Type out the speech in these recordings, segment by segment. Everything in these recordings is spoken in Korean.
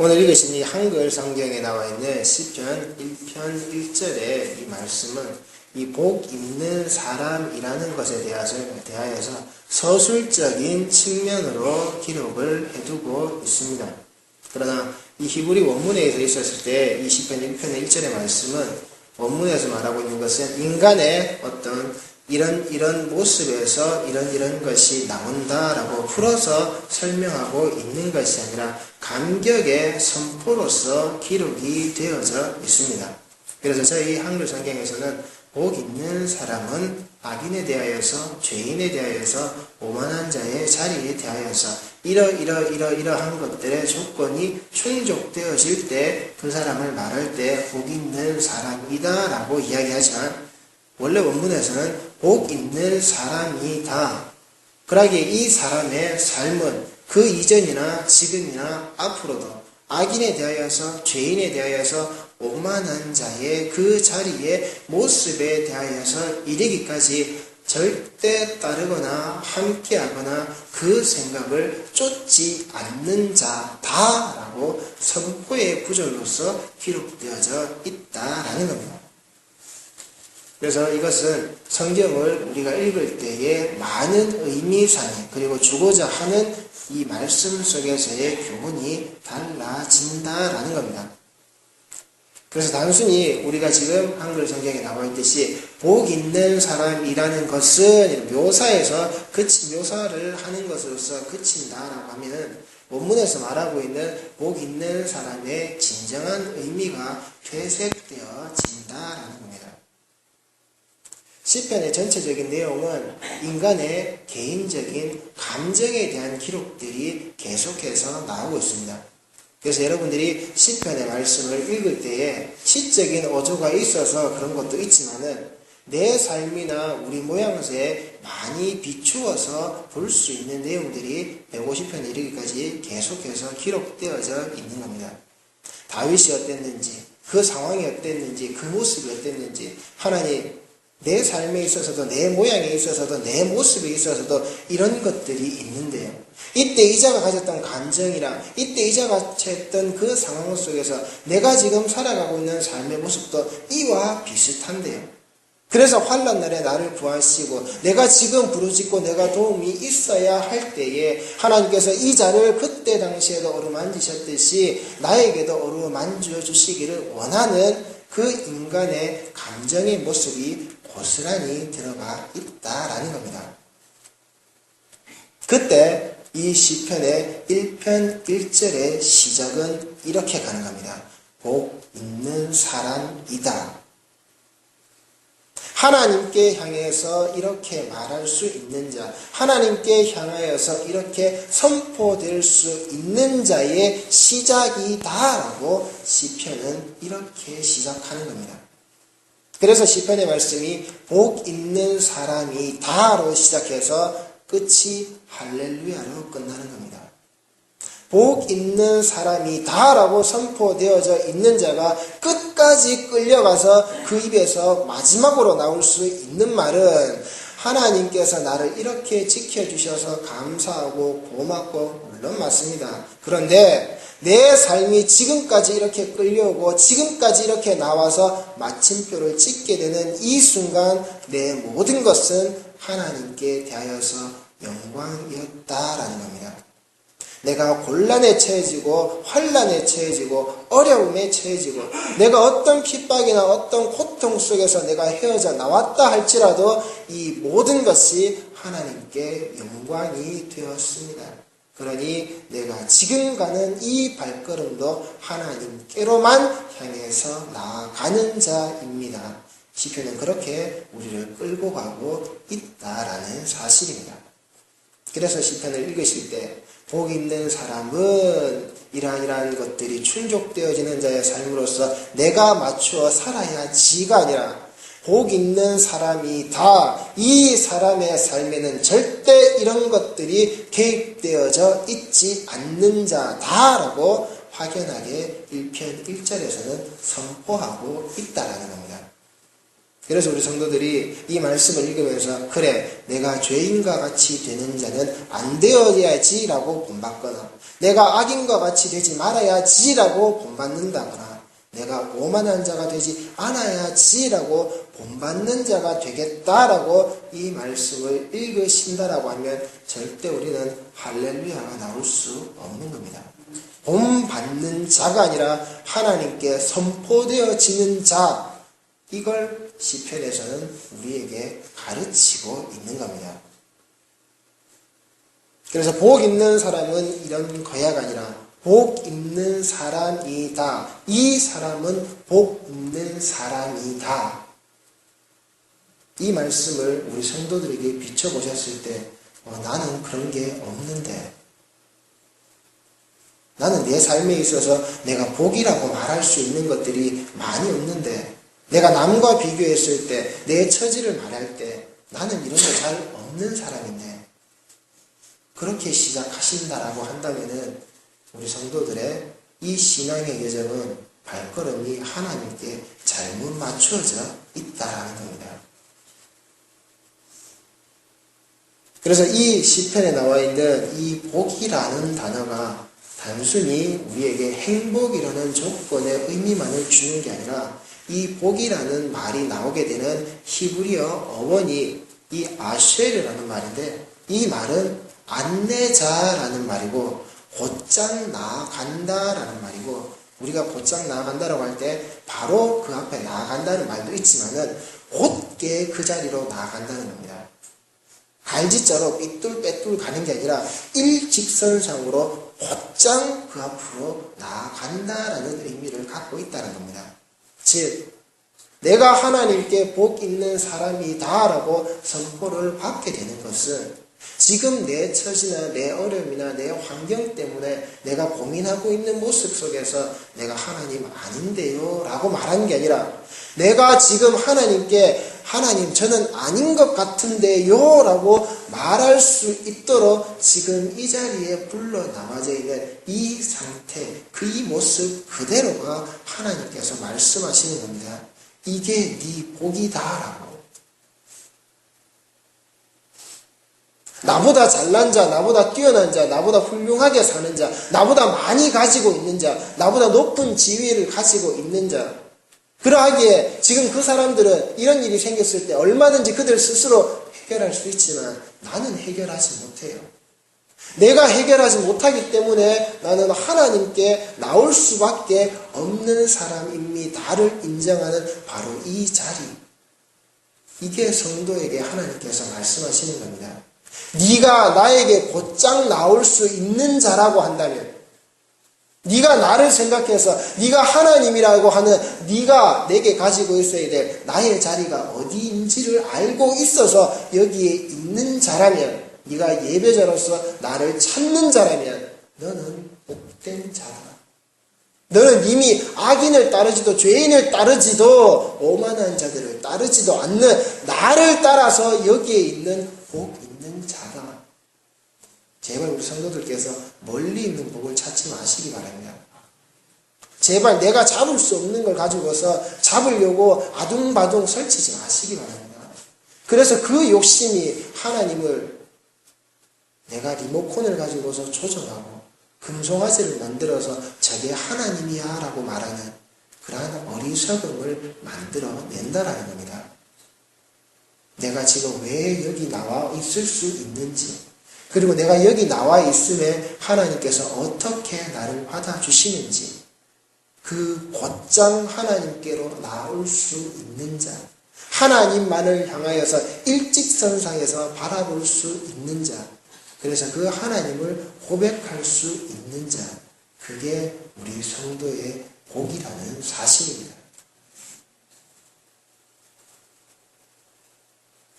오늘 읽으신 이 한글 성경에 나와 있는 시편 1편 1절의 이 말씀은 이 복 있는 사람이라는 것에 대하여서 서술적인 측면으로 기록을 해두고 있습니다. 그러나 이 히브리 원문에 있었을 때 이 시편 1편의 1절의 말씀은 원문에서 말하고 있는 것은 인간의 어떤 이런 모습에서 이런 것이 나온다라고 풀어서 설명하고 있는 것이 아니라 감격의 선포로서 기록이 되어져 있습니다. 그래서 저희 한글 성경에서는 복 있는 사람은 악인에 대하여서 죄인에 대하여서 오만한 자의 자리에 대하여서 이러한 것들의 조건이 충족되어질 때 그 사람을 말할 때 복 있는 사람이다 라고 이야기하지만 원래 원문에서는 복 있는 사람이다. 그러기에 이 사람의 삶은 그 이전이나 지금이나 앞으로도 악인에 대하여서 죄인에 대하여서 오만한 자의 그 자리의 모습에 대하여서 이르기까지 절대 따르거나 함께하거나 그 생각을 쫓지 않는 자다라고 선포의 구절로서 기록되어져 있다라는 겁니다. 그래서 이것은 성경을 우리가 읽을 때에 많은 의미상의 그리고 주고자 하는 이 말씀 속에서의 교훈이 달라진다라는 겁니다. 그래서 단순히 우리가 지금 한글 성경에 나와 있듯이 복 있는 사람이라는 것은 묘사를 하는 것으로서 그친다라고 하면은 원문에서 말하고 있는 복 있는 사람의 진정한 의미가 퇴색되어진다라는 겁니다. 시편의 전체적인 내용은 인간의 개인적인 감정에 대한 기록들이 계속해서 나오고 있습니다. 그래서 여러분들이 시편의 말씀을 읽을 때에 시적인 어조가 있어서 그런 것도 있지만은 내 삶이나 우리 모양새에 많이 비추어서 볼 수 있는 내용들이 150편에 이르기까지 계속해서 기록되어져 있는 겁니다. 다윗이 어땠는지, 그 상황이 어땠는지, 그 모습이 어땠는지 하나님 내 삶에 있어서도 내 모양에 있어서도 내 모습에 있어서도 이런 것들이 있는데요. 이때 이자가 가졌던 감정이랑 이때 이자가 했던 그 상황 속에서 내가 지금 살아가고 있는 삶의 모습도 이와 비슷한데요. 그래서 환난 날에 나를 구하시고 내가 지금 부르짖고 내가 도움이 있어야 할 때에 하나님께서 이자를 그때 당시에도 어루만지셨듯이 나에게도 어루만져 주시기를 원하는 그 인간의 감정의 모습이 고스란히 들어가 있다라는 겁니다. 그때 이 시편의 1편 1절의 시작은 이렇게 가는 겁니다. 복 있는 사람이다. 하나님께 향해서 이렇게 말할 수 있는 자, 하나님께 향하여서 이렇게 선포될 수 있는 자의 시작이다라고 시편은 이렇게 시작하는 겁니다. 그래서 시편의 말씀이 복 있는 사람이다로 시작해서 끝이 할렐루야로 끝나는 겁니다. 복 있는 사람이다라고 선포되어져 있는 자가 끝까지 끌려가서 그 입에서 마지막으로 나올 수 있는 말은 하나님께서 나를 이렇게 지켜주셔서 감사하고 고맙고 물론 맞습니다. 그런데 내 삶이 지금까지 이렇게 끌려오고 지금까지 이렇게 나와서 마침표를 찍게 되는 이 순간 내 모든 것은 하나님께 대하여서 영광이었다라는 겁니다. 내가 곤란에 처해지고 환난에 처해지고 어려움에 처해지고 내가 어떤 핍박이나 어떤 고통 속에서 내가 헤어져 나왔다 할지라도 이 모든 것이 하나님께 영광이 되었습니다. 그러니 내가 지금 가는 이 발걸음도 하나님께로만 향해서 나아가는 자입니다. 시편은 그렇게 우리를 끌고 가고 있다라는 사실입니다. 그래서 시편을 읽으실 때 복 있는 사람은 이러한 것들이 충족되어지는 자의 삶으로서 내가 맞추어 살아야 지가 아니라 복 있는 사람이 다 이 사람의 삶에는 절대 이런 것들이 개입되어져 있지 않는 자다라고 확연하게 1편 1절에서는 선포하고 있다라는 겁니다. 그래서 우리 성도들이 이 말씀을 읽으면서 그래 내가 죄인과 같이 되는 자는 안 되어야지라고 본받거나 내가 악인과 같이 되지 말아야지라고 본받는다거나 내가 오만한 자가 되지 않아야지라고 본받는 자가 되겠다라고 이 말씀을 읽으신다라고 하면 절대 우리는 할렐루야가 나올 수 없는 겁니다. 본받는 자가 아니라 하나님께 선포되어지는 자, 이걸 시편에서는 우리에게 가르치고 있는 겁니다. 그래서 복 있는 사람은 이런 거야가 아니라 복 있는 사람이다. 이 사람은 복 있는 사람이다. 이 말씀을 우리 성도들에게 비춰보셨을 때 나는 그런 게 없는데, 나는 내 삶에 있어서 내가 복이라고 말할 수 있는 것들이 많이 없는데, 내가 남과 비교했을 때, 내 처지를 말할 때 나는 이런 거 잘 없는 사람인데, 그렇게 시작하신다라고 한다면은 우리 성도들의 이 신앙의 여정은 발걸음이 하나님께 잘못 맞추어져 있다라는 겁니다. 그래서 이 시편에 나와 있는 이 복이라는 단어가 단순히 우리에게 행복이라는 조건의 의미만을 주는 게 아니라 이 복이라는 말이 나오게 되는 히브리어 어원이 이 아쉐르라는 말인데, 이 말은 안내자라는 말이고 곧장 나아간다라는 말이고, 우리가 곧장 나아간다라고 할 때 바로 그 앞에 나아간다는 말도 있지만은 곧게 그 자리로 나아간다는 겁니다. 갈지자로 삐뚤빼뚤 가는 게 아니라 일직선상으로 곧장 그 앞으로 나아간다라는 의미를 갖고 있다는 겁니다. 즉, 내가 하나님께 복 있는 사람이다라고 선포를 받게 되는 것은 지금 내 처지나 내 어려움이나 내 환경 때문에 내가 고민하고 있는 모습 속에서 내가 하나님 아닌데요 라고 말하는 게 아니라, 내가 지금 하나님께 하나님 저는 아닌 것 같은데요 라고 말할 수 있도록 지금 이 자리에 불러 나와져 있는 이 상태, 그 이 모습 그대로가 하나님께서 말씀하시는 겁니다. 이게 네 복이다라고. 나보다 잘난 자, 나보다 뛰어난 자, 나보다 훌륭하게 사는 자, 나보다 많이 가지고 있는 자, 나보다 높은 지위를 가지고 있는 자, 그러하기에 지금 그 사람들은 이런 일이 생겼을 때 얼마든지 그들 스스로 해결할 수 있지만 나는 해결하지 못해요. 내가 해결하지 못하기 때문에 나는 하나님께 나올 수밖에 없는 사람입니다를 인정하는 바로 이 자리, 이게 성도에게 하나님께서 말씀하시는 겁니다. 네가 나에게 곧장 나올 수 있는 자라고 한다면, 네가 나를 생각해서 네가 하나님이라고 하는 네가 내게 가지고 있어야 될 나의 자리가 어디인지를 알고 있어서 여기에 있는 자라면, 네가 예배자로서 나를 찾는 자라면 너는 복된 자다. 너는 이미 악인을 따르지도 죄인을 따르지도 오만한 자들을 따르지도 않는 나를 따라서 여기에 있는 복 있는 자다. 제발 우리 성도들께서 멀리 있는 복을 찾지 마시기 바랍니다. 제발 내가 잡을 수 없는 걸 가지고서 잡으려고 아둥바둥 설치지 마시기 바랍니다. 그래서 그 욕심이 하나님을 내가 리모컨을 가지고서 조정하고 금송아지를 만들어서 저게 하나님이야 라고 말하는 그러한 어리석음을 만들어낸다라는 겁니다. 내가 지금 왜 여기 나와 있을 수 있는지, 그리고 내가 여기 나와 있음에 하나님께서 어떻게 나를 받아주시는지, 그 곧장 하나님께로 나올 수 있는 자, 하나님만을 향하여서 일직선상에서 바라볼 수 있는 자, 그래서 그 하나님을 고백할 수 있는 자, 그게 우리 성도의 복이라는 사실입니다.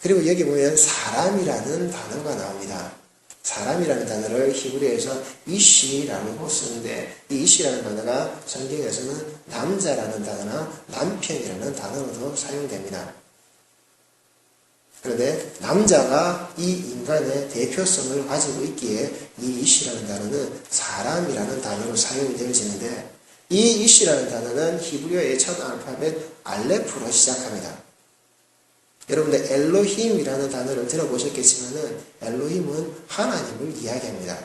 그리고 여기 보면 사람이라는 단어가 나옵니다. 사람이라는 단어를 히브리어에서 이쉬라고 쓰는데, 이 이쉬라는 단어가 성경에서는 남자라는 단어나 남편이라는 단어로도 사용됩니다. 그런데 남자가 이 인간의 대표성을 가지고 있기에 이 이쉬라는 단어는 사람이라는 단어로 사용이 되어지는데, 이 이쉬라는 단어는 히브리어의 첫 알파벳 알레프로 시작합니다. 여러분들 엘로힘이라는 단어를 들어보셨겠지만은 엘로힘은 하나님을 이야기합니다.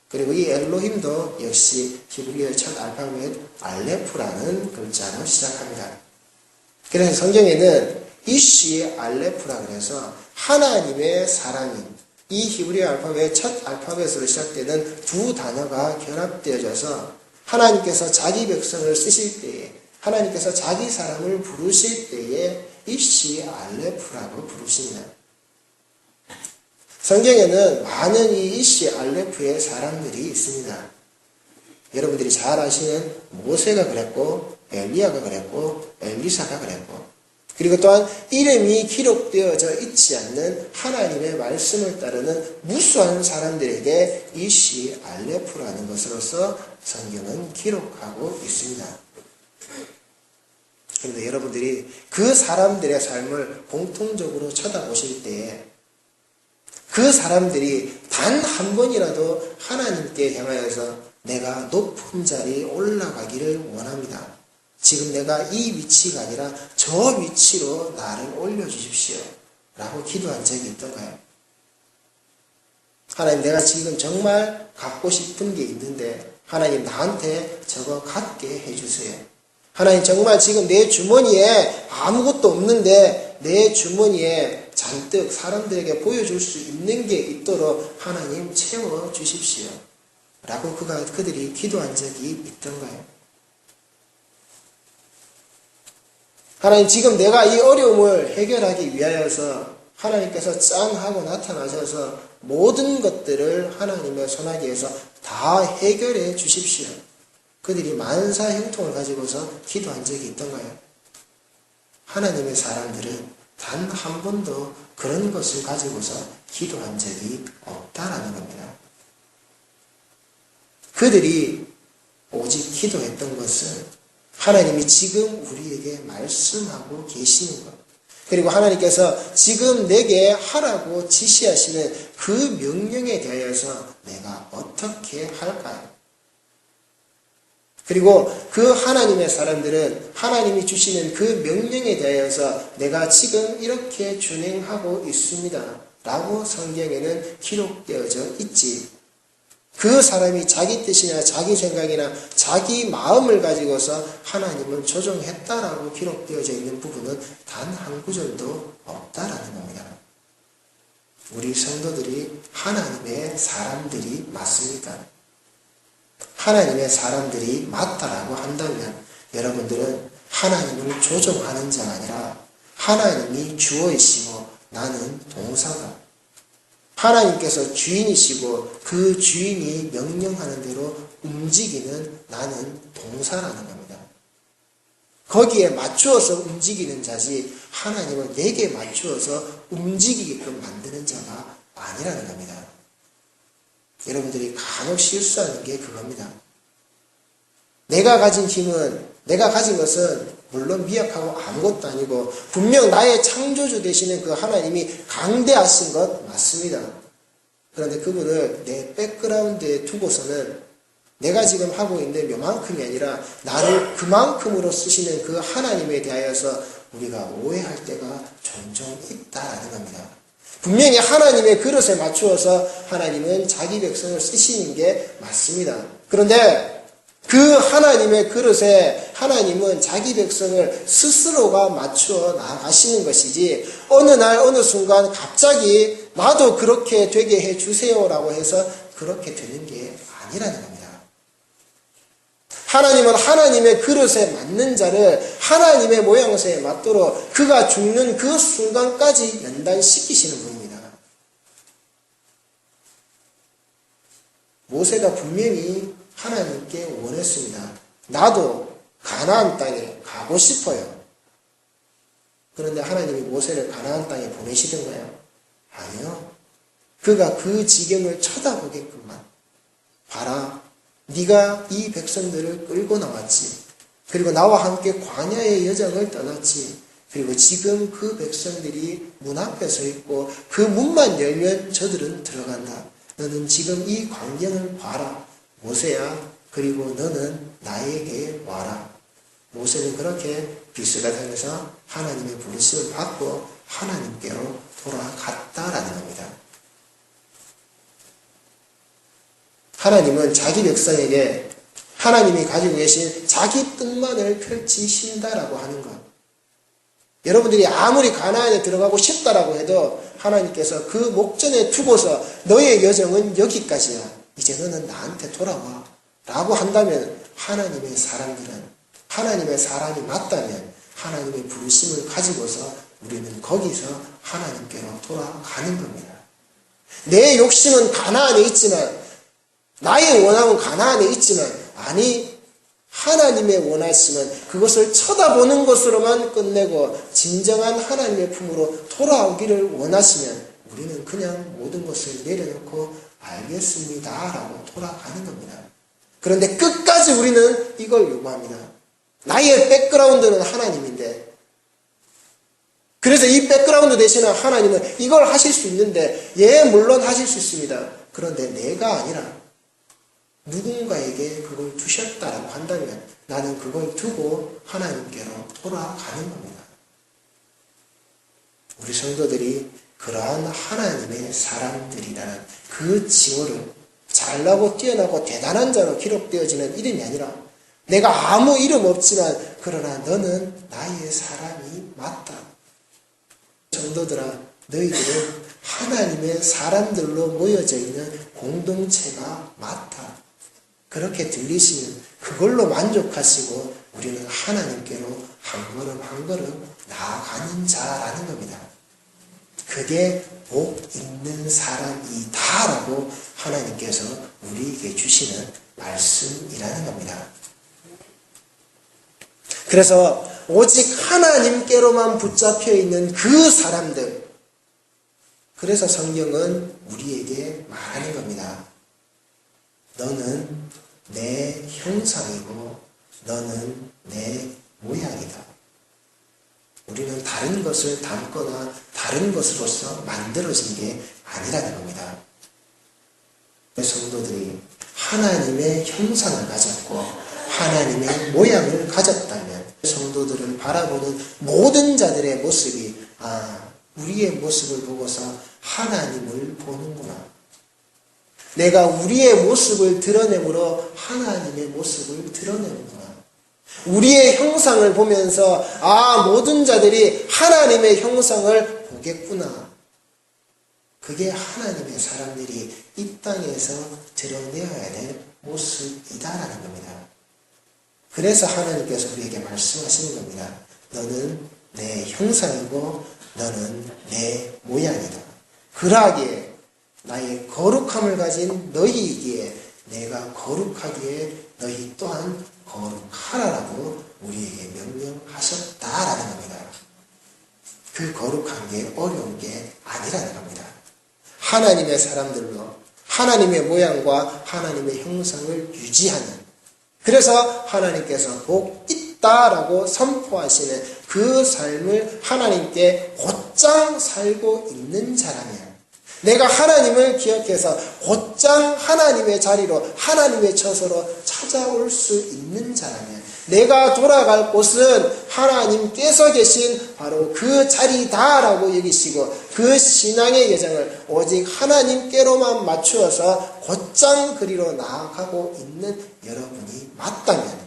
그리고 이 엘로힘도 역시 히브리어의 첫 알파벳 알레프라는 글자로 시작합니다. 그래서 성경에는 이시 알레프라 그래서 하나님의 사람인 이 히브리어 알파벳 첫 알파벳으로 시작되는 두 단어가 결합되어져서 하나님께서 자기 백성을 쓰실 때에 하나님께서 자기 사람을 부르실 때에 이시 알레프라고 부르십니다. 성경에는 많은 이 이시 알레프의 사람들이 있습니다. 여러분들이 잘 아시는 모세가 그랬고 엘리야가 그랬고 엘리사가 그랬고 그리고 또한 이름이 기록되어져 있지 않는 하나님의 말씀을 따르는 무수한 사람들에게 이시 알레프라는 것으로서 성경은 기록하고 있습니다. 그런데 여러분들이 그 사람들의 삶을 공통적으로 쳐다보실 때에 그 사람들이 단 한 번이라도 하나님께 향하여서 내가 높은 자리에 올라가기를 원합니다. 지금 내가 이 위치가 아니라 저 위치로 나를 올려주십시오. 라고 기도한 적이 있던가요? 하나님, 내가 지금 정말 갖고 싶은 게 있는데 하나님 나한테 저거 갖게 해주세요. 하나님, 정말 지금 내 주머니에 아무것도 없는데 내 주머니에 잔뜩 사람들에게 보여줄 수 있는 게 있도록 하나님 채워주십시오. 라고 그들이 기도한 적이 있던가요? 하나님, 지금 내가 이 어려움을 해결하기 위하여서 하나님께서 짠 하고 나타나셔서 모든 것들을 하나님의 손아귀에서 다 해결해 주십시오. 그들이 만사 형통을 가지고서 기도한 적이 있던가요? 하나님의 사람들은 단 한 번도 그런 것을 가지고서 기도한 적이 없다라는 겁니다. 그들이 오직 기도했던 것은 하나님이 지금 우리에게 말씀하고 계시는 것, 그리고 하나님께서 지금 내게 하라고 지시하시는 그 명령에 대하여서 내가 어떻게 할까요? 그리고 그 하나님의 사람들은 하나님이 주시는 그 명령에 대하여서 내가 지금 이렇게 준행하고 있습니다. 라고 성경에는 기록되어져 있지. 그 사람이 자기 뜻이나 자기 생각이나 자기 마음을 가지고서 하나님을 조종했다라고 기록되어져 있는 부분은 단 한 구절도 없다라는 겁니다. 우리 성도들이 하나님의 사람들이 맞습니까? 하나님의 사람들이 맞다라고 한다면 여러분들은 하나님을 조종하는 자가 아니라 하나님이 주어이시고 나는 동사가, 하나님께서 주인이시고 그 주인이 명령하는 대로 움직이는 나는 동사라는 겁니다. 거기에 맞추어서 움직이는 자지 하나님은 내게 맞추어서 움직이게끔 만드는 자가 아니라는 겁니다. 여러분들이 간혹 실수하는 게 그겁니다. 내가 가진 힘은, 내가 가진 것은 물론 미약하고 아무것도 아니고 분명 나의 창조주 되시는 그 하나님이 강대하신 것 맞습니다. 그런데 그분을 내 백그라운드에 두고서는 내가 지금 하고 있는 요만큼이 아니라 나를 그만큼으로 쓰시는 그 하나님에 대하여서 우리가 오해할 때가 종종 있다라는 겁니다. 분명히 하나님의 그릇에 맞추어서 하나님은 자기 백성을 쓰시는 게 맞습니다. 그런데 그 하나님의 그릇에 하나님은 자기 백성을 스스로가 맞추어 나가시는 것이지 어느 날 어느 순간 갑자기 나도 그렇게 되게 해주세요라고 해서 그렇게 되는 게 아니라는 겁니다. 하나님은 하나님의 그릇에 맞는 자를 하나님의 모양새에 맞도록 그가 죽는 그 순간까지 연단시키시는 분입니다. 모세가 분명히 하나님께 원했습니다. 나도 가나안 땅에 가고 싶어요. 그런데 하나님이 모세를 가나안 땅에 보내시던가요? 아니요. 그가 그 지경을 쳐다보게끔만, 봐라, 네가 이 백성들을 끌고 나왔지. 그리고 나와 함께 광야의 여정을 떠났지. 그리고 지금 그 백성들이 문 앞에 서 있고 그 문만 열면 저들은 들어간다. 너는 지금 이 광경을 봐라. 모세야, 그리고 너는 나에게 와라. 모세는 그렇게 비스가당에서 하나님의 부르심을 받고 하나님께로 돌아갔다라는 겁니다. 하나님은 자기 백성에게 하나님이 가지고 계신 자기 뜻만을 펼치신다라고 하는 것. 여러분들이 아무리 가나안에 들어가고 싶다라고 해도 하나님께서 그 목전에 두고서 너의 여정은 여기까지야. 이제 너는 나한테 돌아와. 라고 한다면 하나님의 사람들은, 하나님의 사람이 맞다면 하나님의 부르심을 가지고서 우리는 거기서 하나님께로 돌아가는 겁니다. 내 욕심은 가나안에 있지만, 나의 원함은 가나안에 있지만, 아니 하나님의 원하심은 그것을 쳐다보는 것으로만 끝내고 진정한 하나님의 품으로 돌아오기를 원하시면 우리는 그냥 모든 것을 내려놓고 알겠습니다 라고 돌아가는 겁니다. 그런데 끝까지 우리는 이걸 요구합니다. 나의 백그라운드는 하나님인데, 그래서 이 백그라운드 대신에 하나님은 이걸 하실 수 있는데, 예 물론 하실 수 있습니다. 그런데 내가 아니라 누군가에게 그걸 두셨다라고 한다면 나는 그걸 두고 하나님께로 돌아가는 겁니다. 우리 성도들이 그러한 하나님의 사람들이라는 그 징후를 잘나고 뛰어나고 대단한 자로 기록되어지는 이름이 아니라 내가 아무 이름 없지만 그러나 너는 나의 사람이 맞다. 성도들아, 너희들은 하나님의 사람들로 모여져 있는 공동체가 맞다. 그렇게 들리시면 그걸로 만족하시고 우리는 하나님께로 한 걸음 한 걸음 나아가는 자라는 겁니다. 그게 복 있는 사람이다라고 하나님께서 우리에게 주시는 말씀이라는 겁니다. 그래서 오직 하나님께로만 붙잡혀 있는 그 사람들, 그래서 성경은 우리에게 말하는 겁니다. 너는 내 형상이고 너는 내 모양이다. 우리는 다른 것을 담거나 다른 것으로서 만들어진 게 아니라는 겁니다. 성도들이 하나님의 형상을 가졌고 하나님의 모양을 가졌다면 성도들을 바라보는 모든 자들의 모습이 우리의 모습을 보고서 하나님을 보는구나. 내가 우리의 모습을 드러내므로 하나님의 모습을 드러내는구나. 우리의 형상을 보면서 모든 자들이 하나님의 형상을 보겠구나. 그게 하나님의 사람들이 이 땅에서 드러내어야 될 모습이다라는 겁니다. 그래서 하나님께서 우리에게 말씀하시는 겁니다. 너는 내 형상이고 너는 내 모양이다. 그러하기에 나의 거룩함을 가진 너희이기에 내가 거룩하기에 너희 또한 거룩하라라고 우리에게 명령하셨다라는 겁니다. 그 거룩한 게 어려운 게 아니라는 겁니다. 하나님의 사람들로 하나님의 모양과 하나님의 형상을 유지하는, 그래서 하나님께서 복 있다라고 선포하시는 그 삶을 하나님께 곧장 살고 있는 자라면, 내가 하나님을 기억해서 곧장 하나님의 자리로 하나님의 처소로 찾아올 수 있는 자라면, 내가 돌아갈 곳은 하나님께서 계신 바로 그 자리다라고 여기시고 그 신앙의 여정을 오직 하나님께로만 맞추어서 곧장 그리로 나아가고 있는 여러분이 맞다면,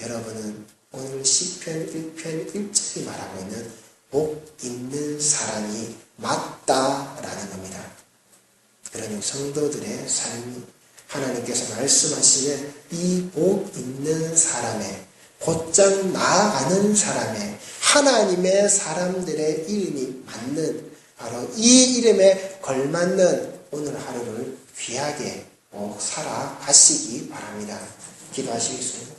여러분은 오늘 시편 1편 1절이 말하고 있는 복 있는 사람이 맞다라는 겁니다. 그러니 성도들의 삶이 하나님께서 말씀하시는 이 복 있는 사람의, 곧장 나아가는 사람의, 하나님의 사람들의 이름이 맞는 바로 이 이름에 걸맞는 오늘 하루를 귀하게 꼭 살아가시기 바랍니다. 기도하시겠습니다.